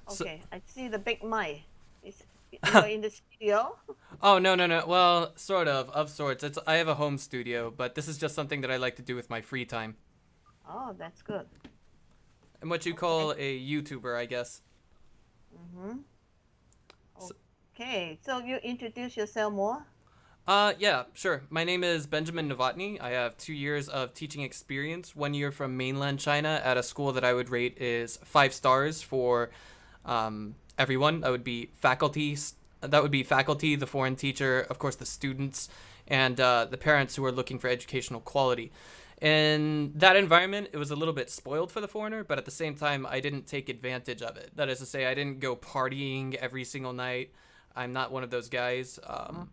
So, Okay, I see the big mic. Is you're in the studio? oh no no no. Well, of sorts. It's I have a home studio, but this is just something that I like to do with my free time. Oh, that's good. I'm what you Okay. call a YouTuber, I guess. Mm-hmm. So, Okay, so you introduce yourself more? yeah, sure. My name is Benjamin Novotny. I have 2 years of teaching experience. 1 year from mainland China at a school that I would rate is 5 stars for everyone. That would be faculty, the foreign teacher, of course, the students, and the parents who are looking for educational quality. In that environment, it was a little bit spoiled for the foreigner, but at the same time, I didn't take advantage of it. That is to say, I didn't go partying every single night. I'm not one of those guys.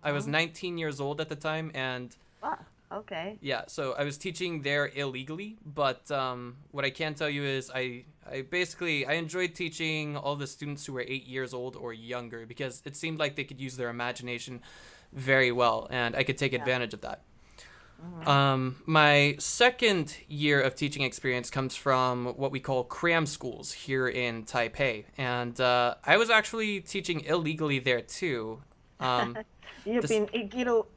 I was Mm-hmm. 19 years old at the time, and Ah, okay. yeah, so I was teaching there illegally. But what I can tell you is, I enjoyed teaching all the students who were 8 years old or younger because it seemed like they could use their imagination very well, and I could take Yeah. advantage of that. Mm-hmm. My second year of teaching experience comes from what we call cram schools here in Taipei, and I was actually teaching illegally there too. Um, You've this, been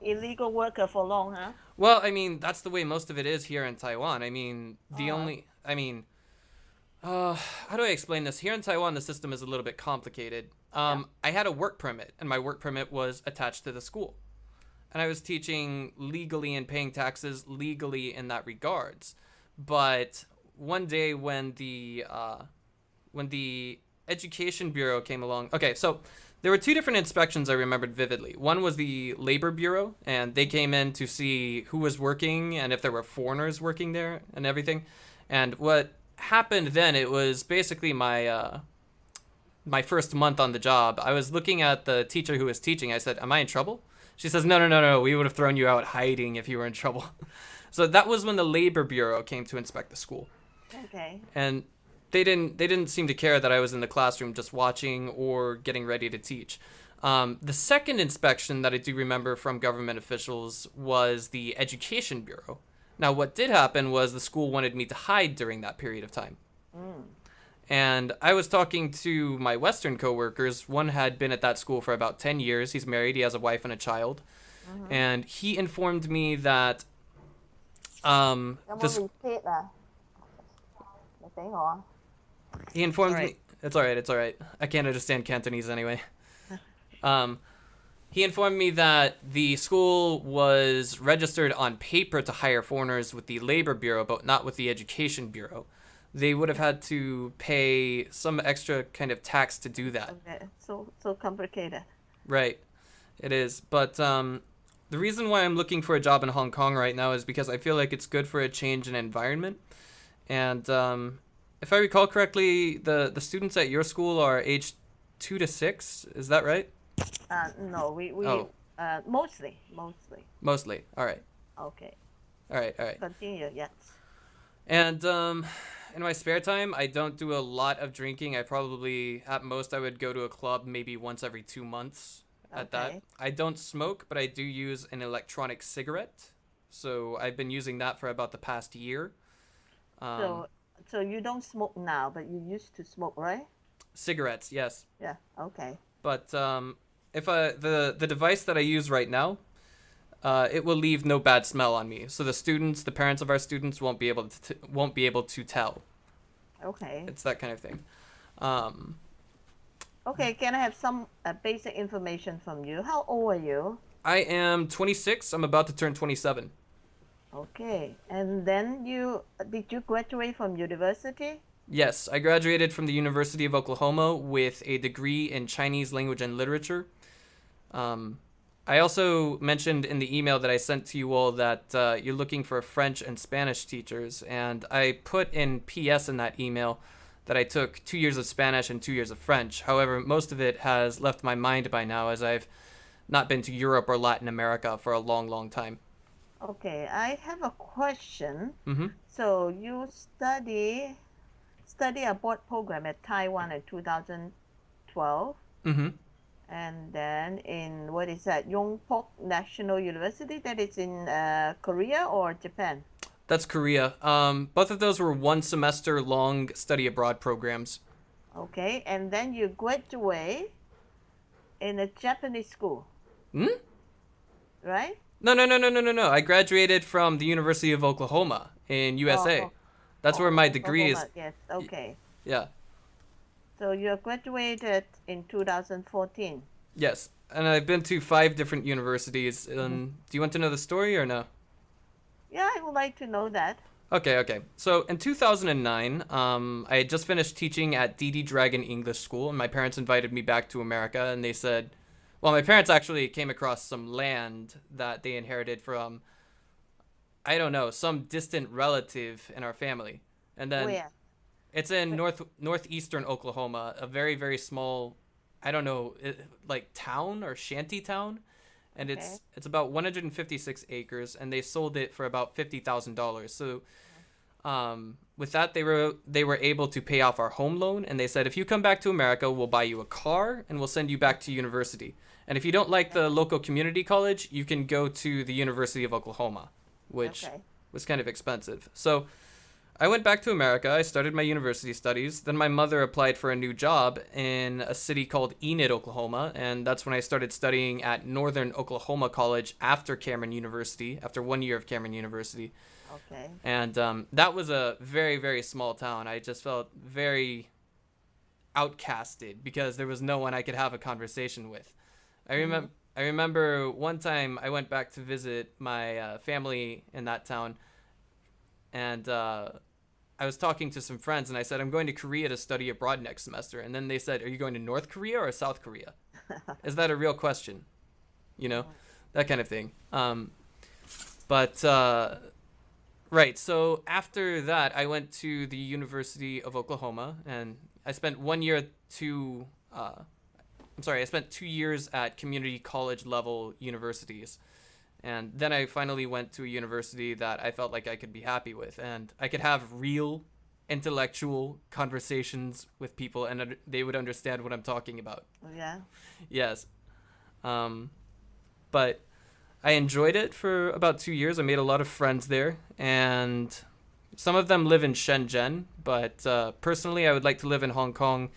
illegal worker for long, huh? well, I mean, that's the way most of it is here in Taiwan. Oh, How do I explain this? Here in Taiwan, the system is a little bit complicated. yeah. I had a work permit, and my work permit was attached to the school. And I was teaching legally and paying taxes legally in that regards. But one day when the education bureau came along, okay, so there were two different inspections I remembered vividly. One was the labor bureau, and they came in to see who was working and if there were foreigners working there and everything. And what happened then, it was basically my first month on the job. I was looking at the teacher who was teaching. I said, "Am I in trouble?" She says, "No, no, no, no. We would have thrown you out hiding if you were in trouble." So that was when the labor bureau came to inspect the school, Okay. and they didn't seem to care that I was in the classroom just watching or getting ready to teach. The second inspection that I do remember from government officials was the education bureau. Now, what did happen was the school wanted me to hide during that period of time. Mm. And I was talking to my Western coworkers. One had been at that school for about 10 years. He's married, he has a wife and a child. Mm-hmm. And he informed me that Someone this repeat là để tiếng họ. he informed Sorry. me it's all right, it's all right. I can't understand Cantonese anyway. Um he informed me that the school was registered on paper to hire foreigners with the labor bureau but not with the education bureau. They would have had to pay some extra kind of tax to do that. Okay. So complicated. Right. It is. But the reason why I'm looking for a job in Hong Kong right now is because I feel like it's good for a change in environment. And if I recall correctly, the students at your school are aged 2 to 6. Is that right? No, we Oh, mostly. mostly. All right. Okay. All right. All right. Continue. Yes. And in my spare time, I don't do a lot of drinking. At most, I would go to a club maybe once every 2 months. At that, Okay. I don't smoke, but I do use an electronic cigarette. So I've been using that for about the past year. Um, So so you don't smoke now, but you used to smoke, right? Cigarettes, yes, Yeah. Okay. but if the device that I use right now, it will leave no bad smell on me. So the parents of our students won't be able to tell. Okay. It's that kind of thing. Um, Okay. Can I have some basic information from you? How old are you? I am 26. I'm about to turn 27. Okay. And then did you graduate from university? Yes, I graduated from the University of Oklahoma with a degree in Chinese language and literature. Um, I also mentioned in the email that I sent to you all that you're looking for French and Spanish teachers, and I put in PS in that email that I took 2 years of Spanish and 2 years of French. However, most of it has left my mind by now as I've not been to Europe or Latin America for a long, long time. Okay. I have a question. Mm-hmm. So you study abroad program at Taiwan in 2012, Mm-hmm. and then in what is that, Yongpok National University, that is in Korea or Japan? That's Korea. Both of those were 1 semester long study abroad programs. Okay, and then you graduate in a Japanese school, Hmm? right? No, no, no, no, no, no, no. I graduated from the University of Oklahoma in Oh, USA. oh, That's where my degree is. Oklahoma. Yes. Okay. Yeah. So you graduated in 2014. Yes. And I've been to 5 different universities. Hmm. Do you want to know the story or no? Yeah, I would like to know that. Okay, okay. So in 2009, I had just finished teaching at DD Dragon English School, and my parents invited me back to America, and they said, well, my parents actually came across some land that they inherited from, I don't know, some distant relative in our family. And then Where? it's in Where? northeastern Oklahoma, a very, very small, I don't know, like town or shanty town, and Okay. it's about 156 acres, and they sold it for about $50,000. So with that, they were able to pay off our home loan, and they said, if you come back to America, we'll buy you a car and we'll send you back to university. And if you don't like Okay. the local community college, you can go to the University of Oklahoma, which Okay. was kind of expensive. So I went back to America. I started my university studies. Then my mother applied for a new job in a city called Enid, Oklahoma, and that's when I started studying at Northern Oklahoma College after Cameron University, after 1 year of Cameron University. Okay. And that was a very, very small town. I just felt very outcasted because there was no one I could have a conversation with. I Mm-hmm. remember. I remember one time I went back to visit my family in that town, and I was talking to some friends, and I said I'm going to Korea to study abroad next semester. And then they said, "Are you going to North Korea or South Korea? Is that a real question? You know, that kind of thing." But Right. So after that, I went to the University of Oklahoma, and I spent 1 year at two. I'm sorry, I spent 2 years at community college level universities, and then I finally went to a university that I felt like I could be happy with, and I could have real, intellectual conversations with people, and they would understand what I'm talking about. Yeah. Yes. Um, but I enjoyed it for about 2 years. I made a lot of friends there, and some of them live in Shenzhen. But personally, I would like to live in Hong Kong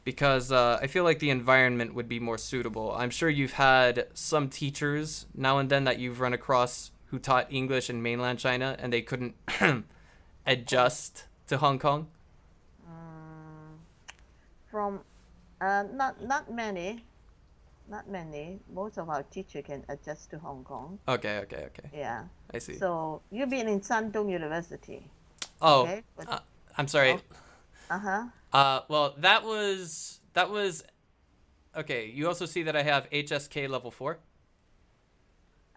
because I feel like the environment would be more suitable. I'm sure you've had some teachers now and then that you've run across who taught English in mainland China and they couldn't Of course. adjust to Hong Kong. Mm, from not many, not many. Most of our teacher can adjust to Hong Kong. Okay, okay, okay. Yeah. I see. So you've been in Shandong University, Oh, okay? But I'm sorry. oh, uh-huh. Well, that was okay. You also see that I have HSK level 4.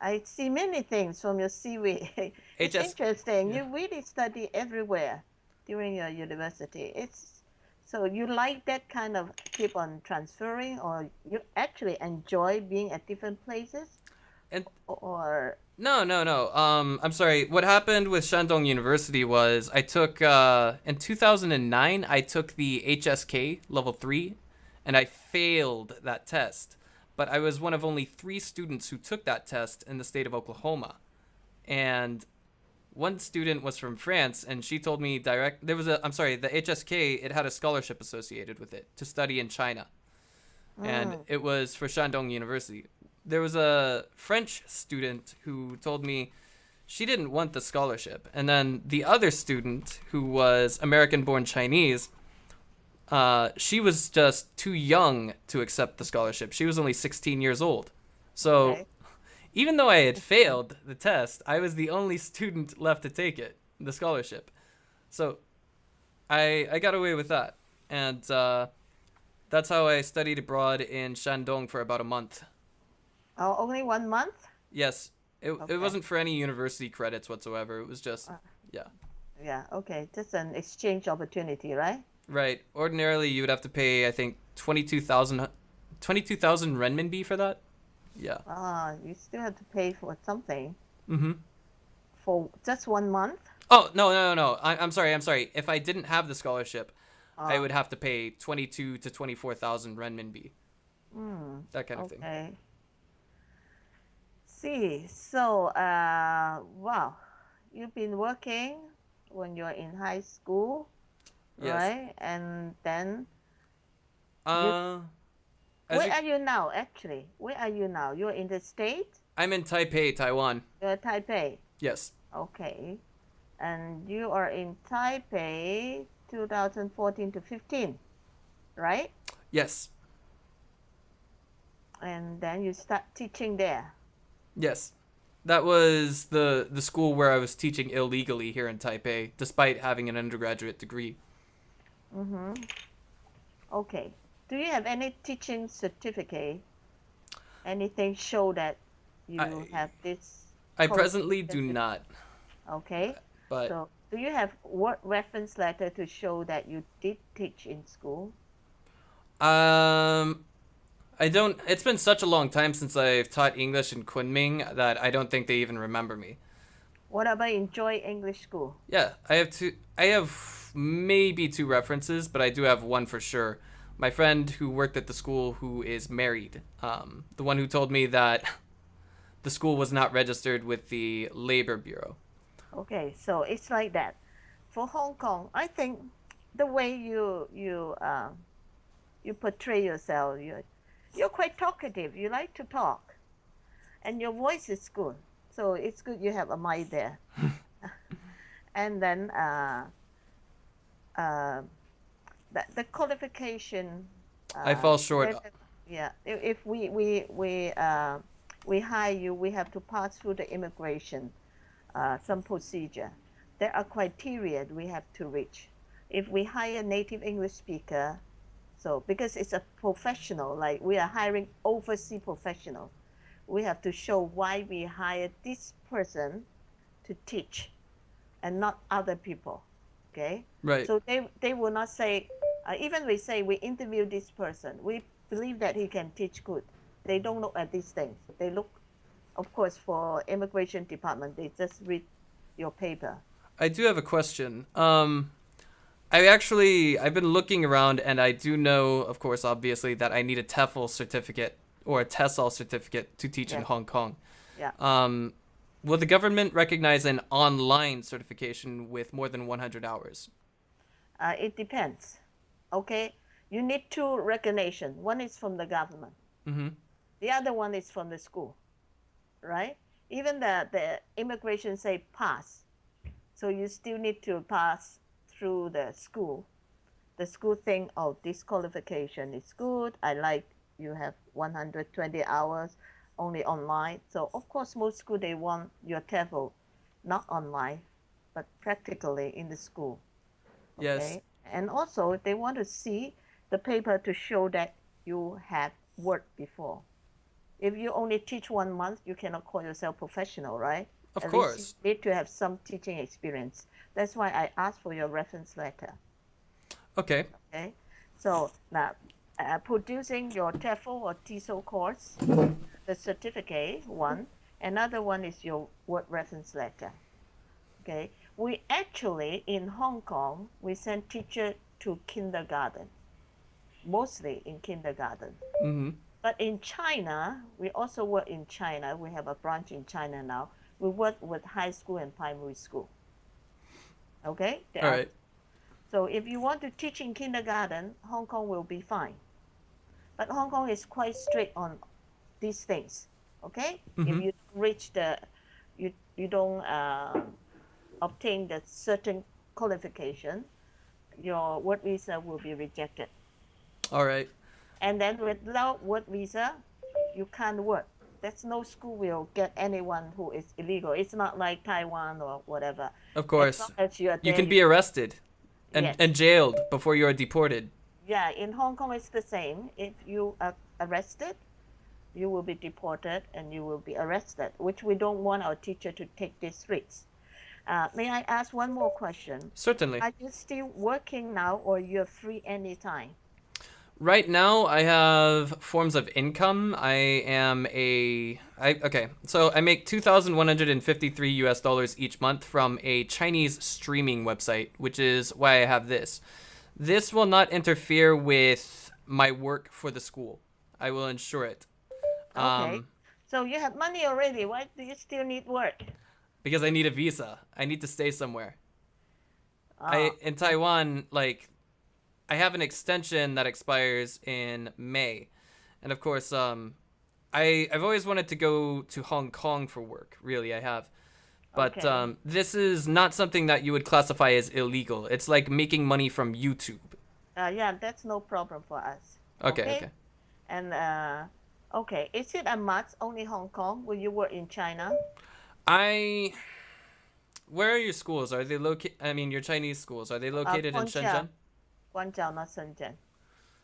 I see many things from your CV. It's HS. interesting. Yeah. You really study everywhere during your university. It's so you like that kind of keep on transferring, or you actually enjoy being at different places, And or no, no, no. I'm sorry. What happened with Shandong University was I took in 2009 I took the HSK level 3 and I failed that test. But I was one of only 3 students who took that test in the state of Oklahoma. And one student was from France and she told me direct there was a I'm sorry, the HSK it had a scholarship associated with it to study in China. And mm, it was for Shandong University. There was a French student who told me she didn't want the scholarship. And then the other student, who was American born Chinese, she was just too young to accept the scholarship. She was only 16 years old. So okay. even though I had failed the test, I was the only student left to take it, the scholarship. So I got away with that. And that's how I studied abroad in Shandong for about a month. Oh, only 1 month? Yes, it Okay. wasn't for any university credits whatsoever. It was just, Uh, yeah. yeah, okay. Just an exchange opportunity, right? Right. Ordinarily, you would have to pay, I think, 22,000 renminbi for that. Yeah. You still have to pay for something Mm-hmm. for just 1 month? Oh, no, no, no, no. I'm sorry, I'm sorry. If I didn't have the scholarship, I Uh, would have to pay 22 to 24,000 renminbi. That kind of thing. okay. See, so, wow, you've been working when you're in high school, Yes. right? And then You, Uh, as where you, are you now, actually? Where are you now? You're in the States? I'm in Taipei, Taiwan. You're Taipei. Yes. Okay. And you are in Taipei 2014 to 15, right? Yes. And then you start teaching there. Yes. That was the school where I was teaching illegally here in Taipei, despite having an undergraduate degree. Mm-hmm. Okay. Do you have any teaching certificate? Anything show that you I have this I presently do qualification? not, Okay. but So do you have what reference letter to show that you did teach in school? um I don't. It's been such a long time since I've taught English in Kunming that I don't think they even remember me. What about Enjoy English School? Yeah, I have two. I have maybe two references, but I do have one for sure. My friend who worked at the school who is married, the one who told me that the school was not registered with the Labor Bureau. Okay, so it's like that. For Hong Kong, I think the way you portray yourself, you're quite talkative. You like to talk, and your voice is good. So it's good you have a mic there. And then uh, the qualification, I fall short. whether, yeah, if we hire you, we have to pass through the immigration, some procedure. There are criteria we have to reach. If we hire a native English speaker, so because it's a professional, like we are hiring overseas professional, we have to show why we hired this person to teach and not other people. Okay, Right. so they will not say, even we say we interview this person, we believe that he can teach good. They don't look at these things. They look, of course, for immigration department, they just read your paper. I do have a question. I've been looking around and I do know, of course, obviously, that I need a TEFL certificate or a TESOL certificate to teach in Yes, Hong Kong. yeah. Um, will the government recognize an online certification with more than 100 hours? It depends. Okay, you need two recognition. One is from the government. Mm-hmm. The other one is from the school, right? Even the immigration say pass, so you still need to pass through the school. The school think, oh, this qualification is good. I like you have 120 hours only online. So of course, most school they want your TEFL not online, but practically in the school. Yes. Okay, and also they want to see the paper to show that you have worked before. If you only teach 1 month, you cannot call yourself professional, right? Of At least you course. need to have some teaching experience. That's why I asked for your reference letter. Okay. Okay, so now producing your TEFL or TESOL course, the certificate one, another one is your work reference letter. Okay, we actually in Hong Kong we send teacher to kindergarten, mostly in kindergarten. Mm-hmm. But in China, we also work in China. We have a branch in China now. We work with high school and primary school. Okay, there All are. right. So if you want to teach in kindergarten, Hong Kong will be fine. But Hong Kong is quite strict on these things. Okay, if Mm-hmm. you reach the, you don't obtain the certain qualification, your work visa will be rejected. All right. And then without work visa, you can't work. There's no school will get anyone who is illegal. It's not like Taiwan or whatever. Of As long course. as you are You there, can you be arrested and yes. jailed before you are deported. Yeah, in Hong Kong it's the same. If you are arrested, you will be deported and you will be arrested, which we don't want our teacher to take these risks. May I ask one more question? Certainly. Are you still working now or you're free anytime? Right now, I have forms of income. Okay. So I make 2,153 US dollars each month from a Chinese streaming website, which is why I have this. This will not interfere with my work for the school. I will ensure it. Okay. Um, So you have money already. Why do you still need work? because I need a visa. I need to stay somewhere. I Uh, in Taiwan, like I have an extension that expires in May, and of course, I've always wanted to go to Hong Kong for work. Really, I have. But Okay. this is not something that you would classify as illegal. It's like making money from YouTube. Yeah, that's no problem for us. Okay, Okay. okay. And okay, is it a must only Hong Kong? Will you work in China? I. Where are your schools? Are they located? I mean, your Chinese schools. Are they located in Guangzhou, Shenzhen? Guangzhou, not Shenzhen.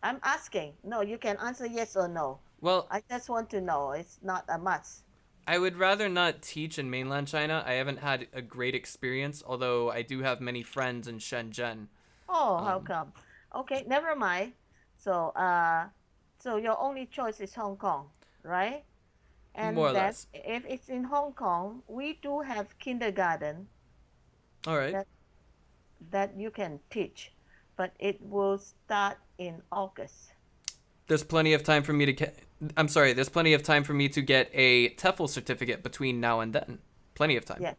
I'm asking. No, you can answer yes or no. Well, I just want to know. It's not a must. I would rather not teach in mainland China. I haven't had a great experience, although I do have many friends in Shenzhen. Oh, how Um, come? Okay, never mind. So, so your only choice is Hong Kong, right? more And or that less. if it's in Hong Kong, we do have kindergarten All right. that that you can teach, but it will start in August. There's plenty of time for me to get. I'm sorry. There's plenty of time for me to get a TEFL certificate between now and then. Plenty of time. Yes,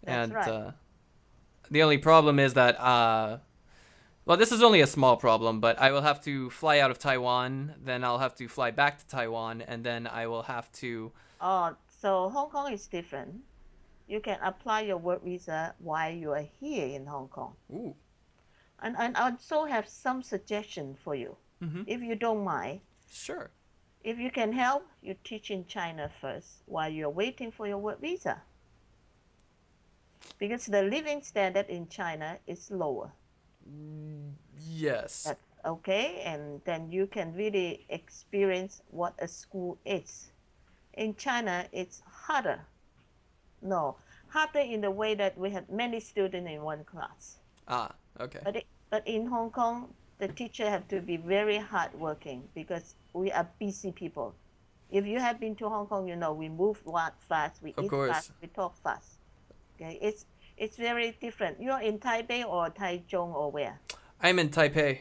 that's And right. the only problem is that well, this is only a small problem, but I will have to fly out of Taiwan, then I'll have to fly back to Taiwan, and then I will have to. Oh, so Hong Kong is different. You can apply your work visa while you are here in Hong Kong. Ooh. And I also have some suggestion for you, Mm-hmm. if you don't mind. Sure. If you can help, you teach in China first while you're waiting for your work visa. Because the living standard in China is lower. Yes. That's okay, and then you can really experience what a school is. In China, it's harder. No, harder in the way that we have many students in one class. Ah. Okay. But in Hong Kong, the teacher have to be very hardworking because we are busy people. If you have been to Hong Kong, you know we move fast, we Of eat fast, course. we talk fast. Okay, it's very different. You're in Taipei or Taichung or where? I'm in Taipei.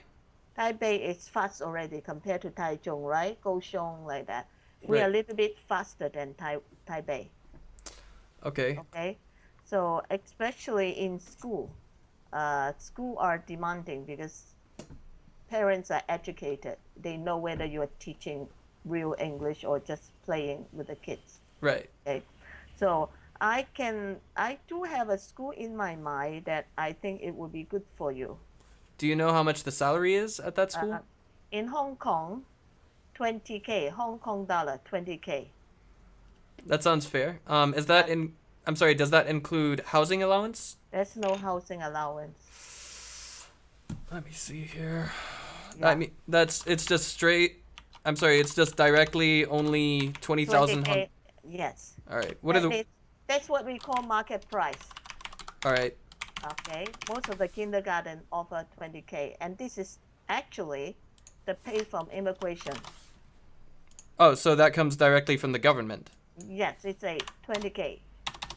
Taipei is fast already compared to Taichung, right? Kaohsiung like that. We are a Right. little bit faster than Taipei. Okay. Okay, so especially in school, school are demanding because parents are educated. They know whether you are teaching real English or just playing with the kids. Right. Okay, so I do have a school in my mind that I think it would be good for you. Do you know how much the salary is at that Uh, school? in Hong Kong, 20K, Hong Kong dollar, 20K. That sounds fair. Is that Yeah, in? I'm sorry. Does that include housing allowance? there's no housing allowance. Let me see here. I Yeah, mean, it's just straight. I'm sorry. It's just directly only 20,000. 20K, yes. All right. What are That the? is, that's what we call market price. All right. Okay, most of the kindergarten offer 20K, and this is actually the pay from immigration. Oh, so that comes directly from the government. Yes, it's a 20K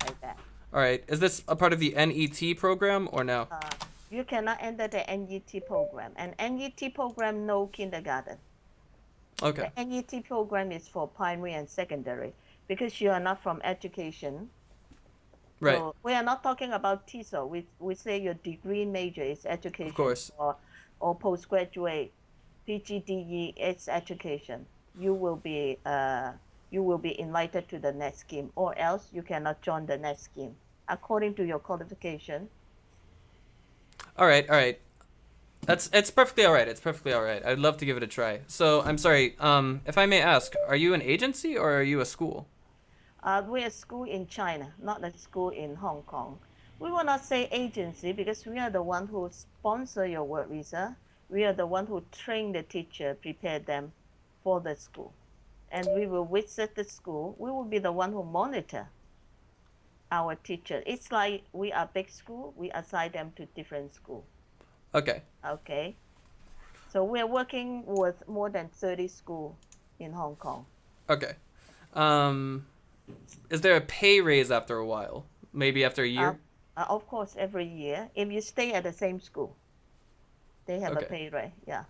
like that. All right. Is this a part of the NET program or no? You cannot enter the NET program, and NET program no kindergarten. Okay. The NET program is for primary and secondary because you are not from education. Right. So we are not talking about TESOL. We say your degree major is Of education course. or postgraduate, PGDE, it's education. You will be invited to the next scheme, or else you cannot join the next scheme according to your qualification. All right. All right. It's perfectly all right. It's perfectly all right. I'd love to give it a try. So I'm sorry. If I may ask, are you an agency or are you a school? We're a school in China, not a school in Hong Kong. We will not say agency because we are the one who sponsor your work visa. We are the one who train the teacher, prepare them for the school. And we will visit the school. We will be the one who monitor our teacher. It's like we are big school, we assign them to different school. Okay. Okay. So we're working with more than 30 school in Hong Kong. Okay. Um, is there a pay raise after a while? Maybe after a Uh, year? of course, every year, if you stay at the same school, they have a Okay. pay rate. Yeah.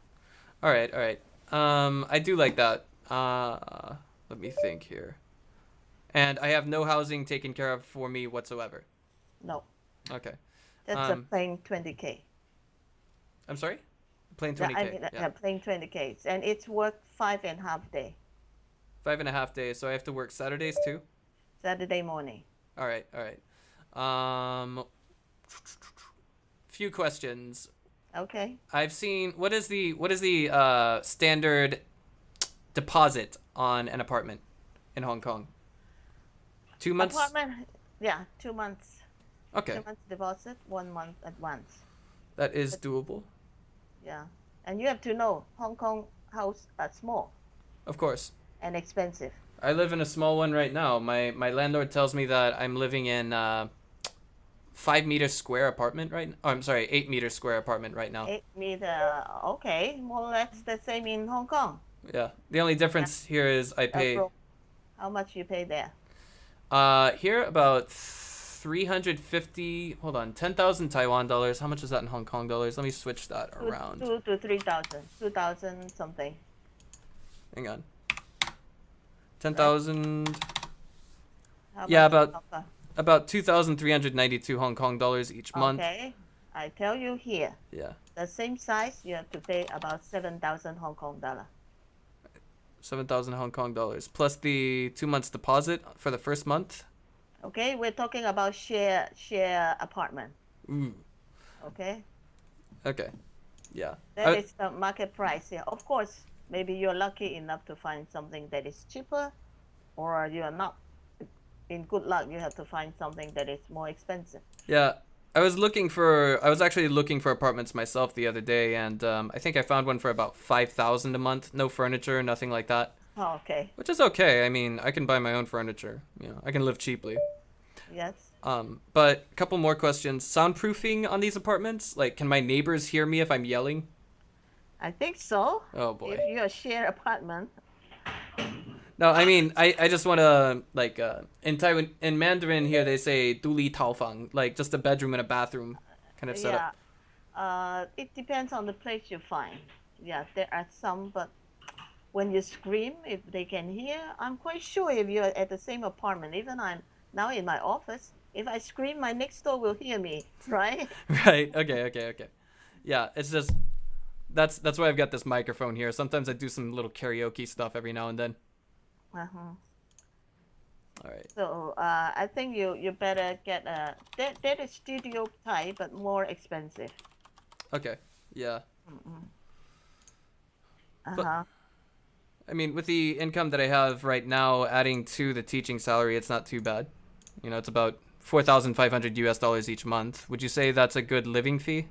All right. All right. I do like that. Let me think here. And I have no housing taken care of for me whatsoever. No, Okay. that's a Um, plain 20K. I'm sorry? Plain Yeah, I 20K. mean, Yeah. plain 20K. And it's work 5.5 day, 5.5 days. So I have to work Saturdays too. Saturday morning. All right. All right. Few questions. Okay. I've seen what is the standard deposit on an apartment in Hong Kong? 2 months. Apartment, yeah, 2 months. Okay, 2 months deposit, 1 month advance. that is But doable. yeah, and you have to know Hong Kong house are small Of course. and expensive. I live in a small one right now. My landlord tells me that I'm living in 5 meter square apartment right. Oh, I'm sorry, 8 meter square apartment right now. 8 meter, okay, more or less the same in Hong Kong. Yeah. The only Yeah, difference here is I pay room. How much you pay there? here about 350. Hold on, 10,000 Taiwan dollars. How much is that in Hong Kong dollars? Let me switch that Two, around. 2 to 3,000, 2,000 something, Hang on. right? 10,000. How Yeah, much in about Hong Kong? about 2,392 Hong Kong dollars each month. Okay, I tell you here, Yeah. the same size you have to pay about 7,000 Hong Kong dollar. 7,000 Hong Kong dollars plus the 2 months deposit for the first month. Okay, we're talking about share apartment. Ooh. Okay, Okay. Yeah. that is the market price here. Of course, maybe you're lucky enough to find something that is cheaper, or you are not in good luck. You have to find something that is more expensive. Yeah. I was actually looking for apartments myself the other day, and I think I found one for about 5,000 a month. No furniture, nothing like that. Oh, okay. Which is okay. I mean, I can buy my own furniture. I can live cheaply. Yes. But a couple more questions. Soundproofing on these apartments? Like, can my neighbors hear me if I'm yelling? I think so. Oh If boy. you share apartment, No, I mean, I just want to, like, in Taiwan, in Mandarin here, they say du li tao fang, like just a bedroom and a bathroom kind of setup. yeah. It depends on the place you find. Yeah, there are some, but when you scream, if they can hear, I'm quite sure if you're at the same apartment, even I'm now in my office, if I scream, my next door will hear me, right? Right. Okay. Okay. Okay. Yeah. It's just that's why I've got this microphone here. Sometimes I do some little karaoke stuff every now and then. Uh-huh. All right. So I think you better get that is studio type, but more expensive. Okay. Yeah. Mm-mm. But Uh-huh. I mean, with the income that I have right now, adding to the teaching salary, it's not too bad. It's about 4,500 US dollars each month. Would you say that's a good living fee?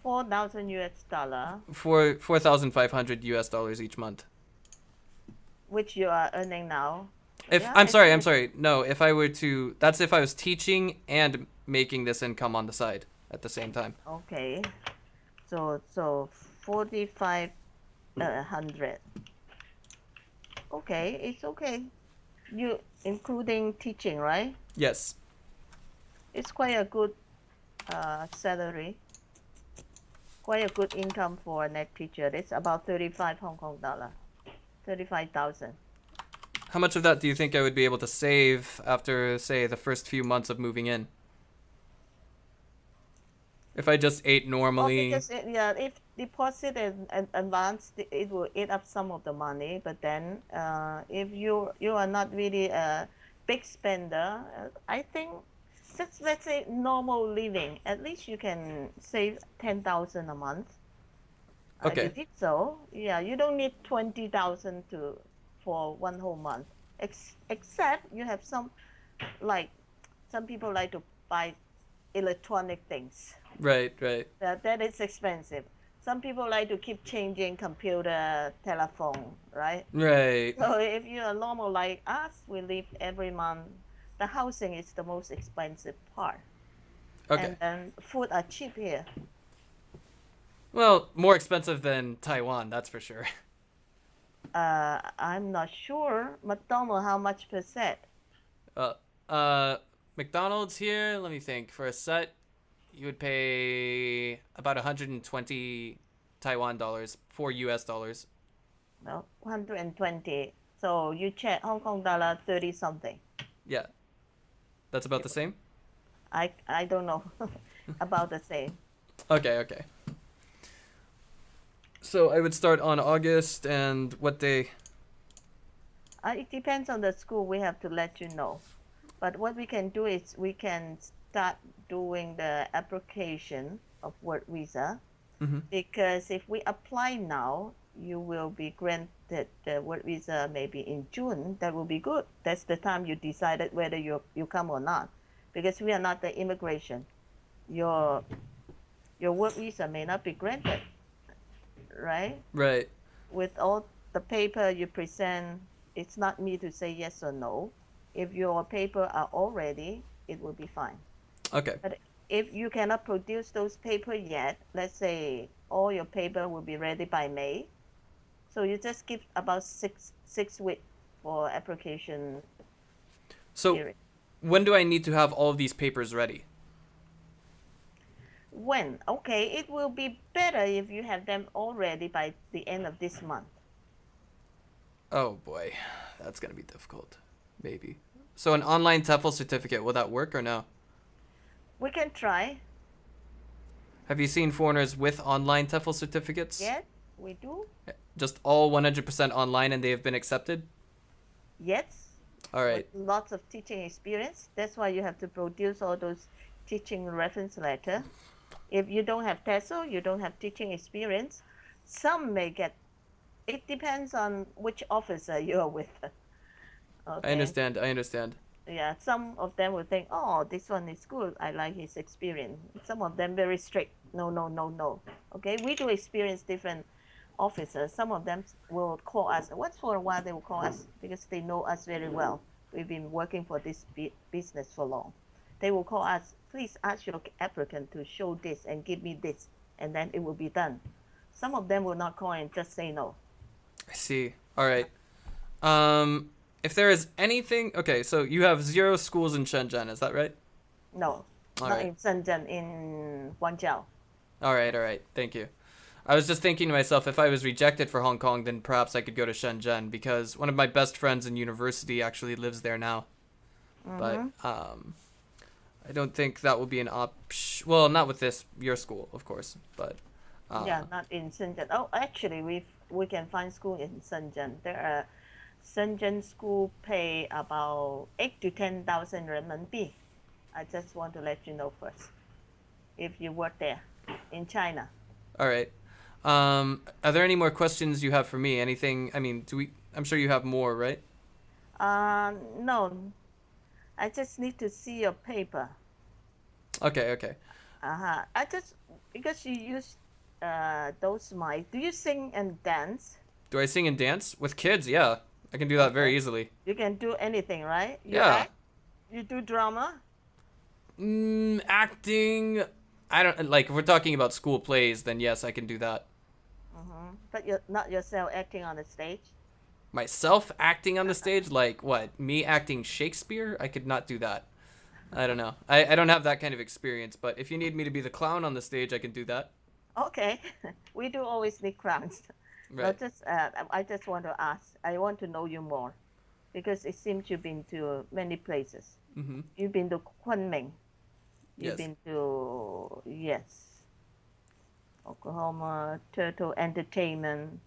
4,000 US dollar, 4,500 US dollars each month. which you are earning now. If Yeah, I'm I sorry, think I'm it's sorry. No, if I were to, that's if I was teaching and making this income on the side at the same time. okay. So 4,500. Okay, it's okay. You including teaching, right? Yes. It's quite a good salary, quite a good income for a net teacher. It's about 35 Hong Kong dollar, 35,000. How much of that do you think I would be able to save after, say, the first few months of moving in? If I just ate Oh, normally. because yeah, if deposit and advance, it will eat up some of the money. But then, if you are not really a big spender, I think just let's say normal living, at least you can save 10,000 a month. You Okay. did so, yeah. You don't need 20,000 to for one whole month. Except you have like some people like to buy electronic things. Right, right. That is expensive. Some people like to keep changing computer, telephone, right? Right. So if you are normal like us, we live every month. The housing is the most expensive part, Okay. and then food are cheap here. Well, more expensive than Taiwan, that's for sure. I'm not sure McDonald how much per set. Uh, uh, McDonald's here, let me think. For a set, you would pay about 120 Taiwan dollars, 4 US dollars. No, 120. So you check Hong Kong dollar 30 something. Yeah, that's about the same. I don't know about the same. Okay, okay. So I would start on August, and what day? It depends on the school. We have to let you know. But what we can do is we can start doing the application of work visa, Mm-hmm. because if we apply now, you will be granted the work visa maybe in June. That will be good. That's the time you decided whether you come or not, because we are not the immigration. Your your work visa may not be granted, right? Right. With all the paper you present, it's not me to say yes or no. If your paper are all ready, it will be fine. Okay. But if you cannot produce those paper yet, let's say all your paper will be ready by May, so you just give about six weeks for application So period. when do I need to have all of these papers ready? When? Okay, it will be better if you have them all ready by the end of this month. Oh boy, that's gonna be difficult. Maybe. So an online TEFL certificate, will that work or no? We can try. Have you seen foreigners with online TEFL certificates? Yes, we do. Just all 100% online and they have been accepted? Yes, All with right. lots of teaching experience. That's why you have to produce all those teaching reference letter. If you don't have TESOL, you don't have teaching experience. Some may get, it depends on which officer you're with. I Okay. understand. I understand. Yeah, some of them will think, oh, this one is good. I like his experience. Some of them very strict. No, no, no, no. Okay, we do experience different officers. Some of them will call us. Once for a while, they will call us because they know us very well. We've been working for this business for long. They will call us, please ask your applicant to show this and give me this, and then it will be done. Some of them will not call and just say no. I see. All right. Um, if there is anything, okay, so you have 0 schools in Shenzhen, is that right? No, All not right. in Shenzhen, in Guangzhou. All right. All right. Thank you. I was just thinking to myself, if I was rejected for Hong Kong, then perhaps I could go to Shenzhen because one of my best friends in university actually lives there now. But Mm-hmm. I don't think that will be an option. Well, not with this your school, of course, but Yeah, uh, not in Shenzhen. Oh, actually, we can find school in Shenzhen. There are Shenzhen school pay about 8 to 10,000 renminbi. I just want to let you know first. If you work there in China. all right. Are there any more questions you have for me? Anything? I mean, do we? I'm sure you have more, right? No, I just need to see your paper. Okay, okay. Uh-huh. I just because you use those mic. Do you sing and dance? Do I sing and dance with kids? Yeah, I can do that Okay. very easily. You can do anything, right? You Yeah. act, you do drama. Acting. I don't like. If we're talking about school plays, then yes, I can do that. But you're not yourself acting on the stage. Myself acting on the stage, like what? Me acting Shakespeare? I could not do that. I don't know. I don't have that kind of experience, but if you need me to be the clown on the stage, I can do that. Okay, we do always need crowns. No, Right. just I just want to ask. I want to know you more because it seems you've been to many places. Mm-hmm. You've been to Kunming. You've Yes. been to, yes, Oklahoma, Turtle Entertainment,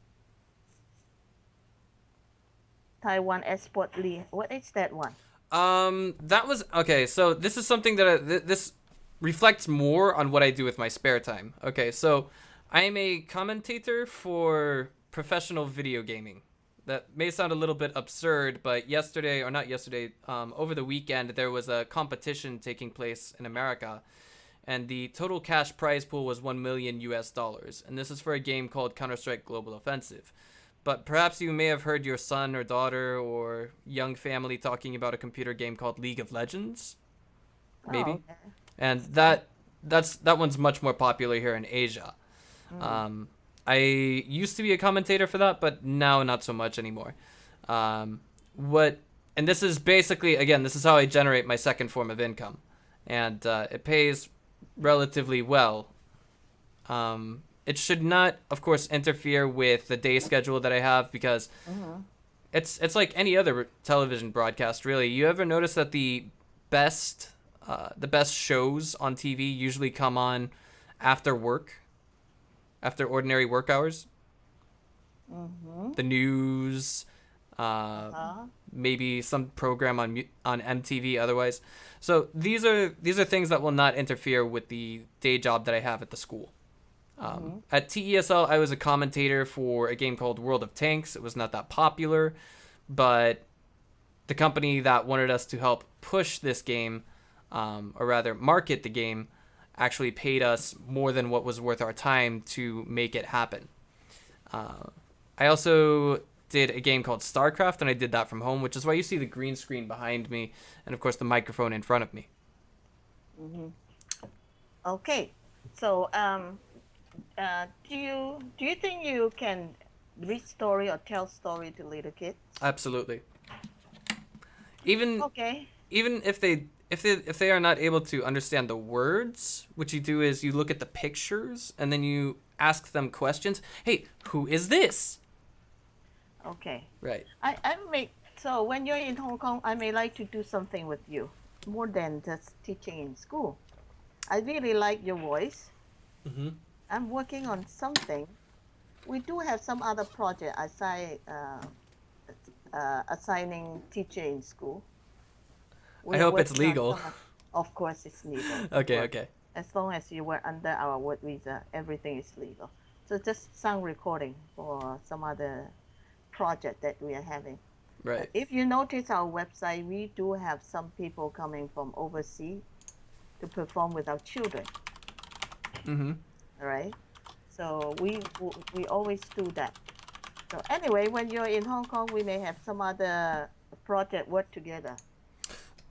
Taiwan Export Lee. What is that one? That was okay. So this is something that this reflects more on what I do with my spare time. Okay, so I am a commentator for professional video gaming. That may sound a little bit absurd, but yesterday, or not yesterday, over the weekend, there was a competition taking place in America, and the total cash prize pool was 1 million US dollars. And this is for a game called Counter Strike Global Offensive. But perhaps you may have heard your son or daughter or young family talking about a computer game called League of Legends, Oh, maybe. okay. And So, that one's much more popular here in Asia. mm, Um, I used to be a commentator for that, but now not so much anymore. What and this is basically, again, this is how I generate my second form of income, and it pays relatively well. It should not, of course, interfere with the day schedule that I have because mm-hmm. it's like any other television broadcast. Really, you ever notice that best the best shows on TV usually come on after work, after ordinary work hours? Mm-hmm. the news, uh, Uh-huh. maybe some program on MTV otherwise. So these are things that will not interfere with the day job that I have at the school. Mm-hmm. At TESL, I was a commentator for a game called World of Tanks. It was not that popular, but the company that wanted us to help push this game, or rather market the game, actually paid us more than what was worth our time to make it happen. Uh, I also did a game called StarCraft, and I did that from home, which is why you see the green screen behind me, and of course the microphone in front of me. Mm-hmm. Okay. So, do you think you can read story or tell story to little kids? Absolutely. Even Okay. even if they are not able to understand the words, what you do is you look at the pictures and then you ask them questions. Hey, who is this? Okay. Right. I may so when you're in Hong Kong, I may like to do something with you more than just teaching in school. I really like your voice. Mm-hmm. I'm working on something. We do have some other project assigning teacher in school. I We are hope it's working on legal. of course it's legal, of Okay, course. okay. As long as you were under our work visa, everything is legal. So just sound recording for some other project that we are having. Right. If you notice our website, we do have some people coming from overseas to perform with our children. Mm-hmm. All right. So we always do that. So anyway, when you're in Hong Kong, we may have some other project work together.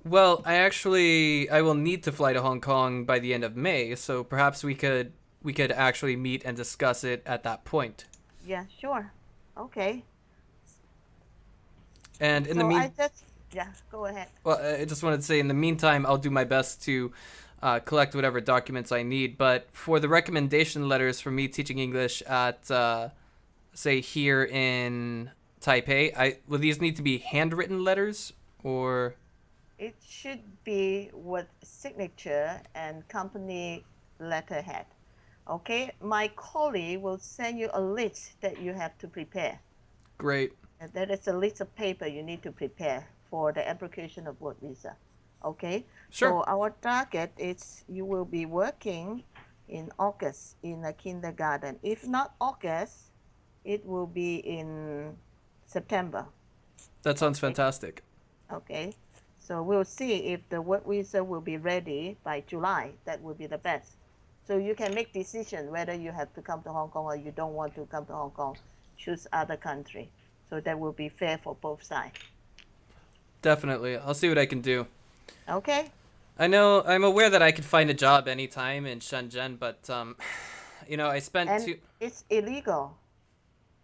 Well, I will need to fly to Hong Kong by the end of May, so perhaps we could actually meet and discuss it at that point. Yeah, sure. Okay. And in the So I mean just yeah, go ahead. well, I just wanted to say in the meantime, I'll do my best to collect whatever documents I need. But for the recommendation letters for me teaching English at, say, here in Taipei, will these need to be handwritten letters or? It should be with signature and company letterhead. Okay, my colleague will send you a list that you have to prepare. Great. And that is a list of paper you need to prepare for the application of work visa. Okay, Sure. so our target is you will be working in August in a kindergarten. If not August, it will be in September. That sounds Okay, fantastic. okay. So we'll see if the work visa will be ready by July. That will be the best. So you can make decision whether you have to come to Hong Kong or you don't want to come to Hong Kong. Choose other country. So that will be fair for both sides. Definitely. I'll see what I can do. Okay? I'm aware that I could find a job anytime in Shenzhen, but I spent And two. it's illegal.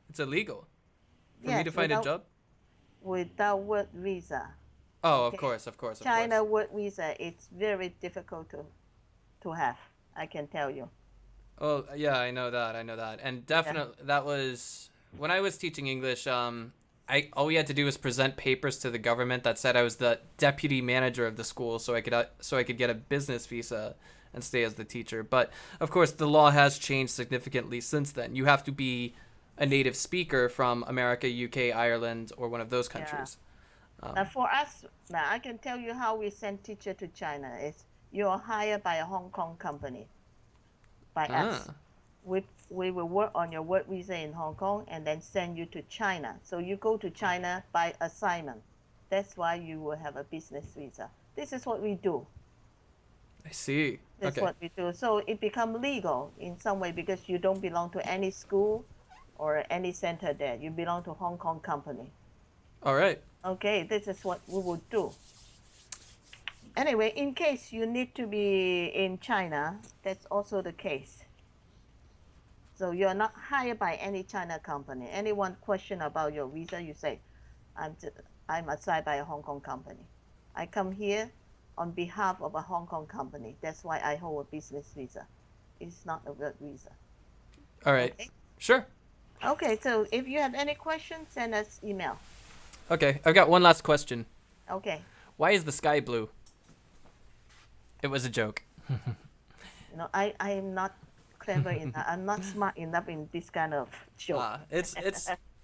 It's illegal for me to Yes, find a job. without work visa. Oh, of Okay? course, of course, of course. China work visa, it's very difficult to have. I can tell you. Oh, yeah, I know that. I know that. And Yeah. definitely that was when I was teaching English, I all we had to do was present papers to the government that said I was the deputy manager of the school so I could get a business visa and stay as the teacher. But of course, the law has changed significantly since then. You have to be a native speaker from America, UK, Ireland, or one of those Yeah. countries. Now Um, for us, now I can tell you how we send teacher to China is you are hired by a Hong Kong company, by us. ah, We will work on your work visa in Hong Kong and then send you to China. So you go to China by assignment. That's why you will have a business visa. This is what we do. I see. This is Okay. what we do. So it become legal in some way because you don't belong to any school or any center there. You belong to Hong Kong company. All right. Okay, this is what we will do. Anyway, in case you need to be in China, that's also the case. So you're not hired by any China company. Anyone question about your visa, you say, I'm, I'm assigned by a Hong Kong company. I come here on behalf of a Hong Kong company. That's why I hold a business visa. It's not a work visa. All right. Okay? Sure. Okay, so if you have any questions, send us email. Okay. I've got one last question. Okay. Why is the sky blue? It was a joke. I am not clever enough. I'm not smart enough in this kind of joke. It's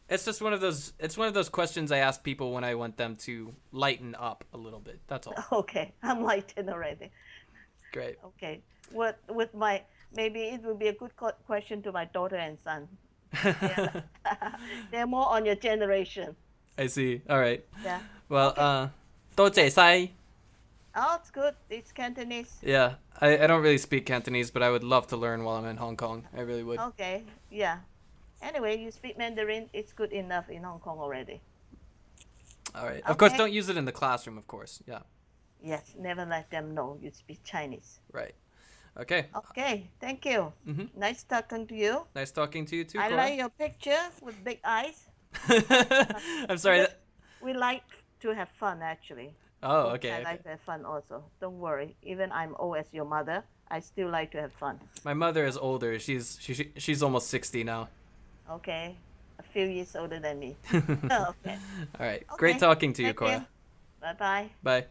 It's just one of those. It's one of those questions I ask people when I want them to lighten up a little bit. That's all. Okay, I'm lightened already. Great. Okay, what with my maybe it will be a good question to my daughter and son. They're they're more on your generation. I see. All right. Yeah. Well, Okay. Yeah. 多謝晒. Oh, it's good. It's Cantonese. Yeah, I don't really speak Cantonese, but I would love to learn while I'm in Hong Kong. I really would. Okay. Yeah. Anyway, you speak Mandarin. It's good enough in Hong Kong already. All right. Of course, Okay. don't use it in the classroom, of course. Yeah. Yes. Never let them know you speak Chinese. Right. Okay. Okay. Thank you. Mhm. Nice talking to you. Nice talking to you too, I Cora. like your picture with big eyes. I'm sorry. Because we like to have fun, actually. Oh, I okay. like to have fun also. Don't worry. Even I'm old as your mother, I still like to have fun. My mother is older. She's almost 60 now. Okay. A few years older than me. Okay. All right. Great Okay. talking to you, Thank you. Cora. Bye-bye. Bye.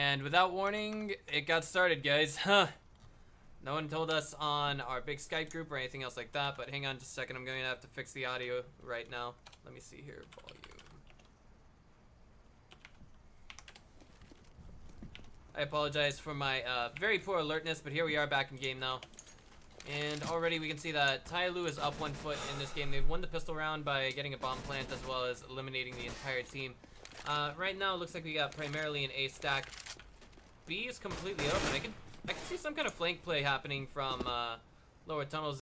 And without warning, it got started, guys. Huh. No one told us on our big Skype group or anything else like that, but hang on just a second. I'm going to have to fix the audio right now. Let me see here. Volume. I apologize for my very poor alertness, but here we are back in game now. And already we can see that Tai Lu is up 1 foot in this game. They've won the pistol round by getting a bomb plant as well as eliminating the entire team. Right now it looks like we got primarily an A stack. B is completely open. I can see some kind of flank play happening from lower tunnels.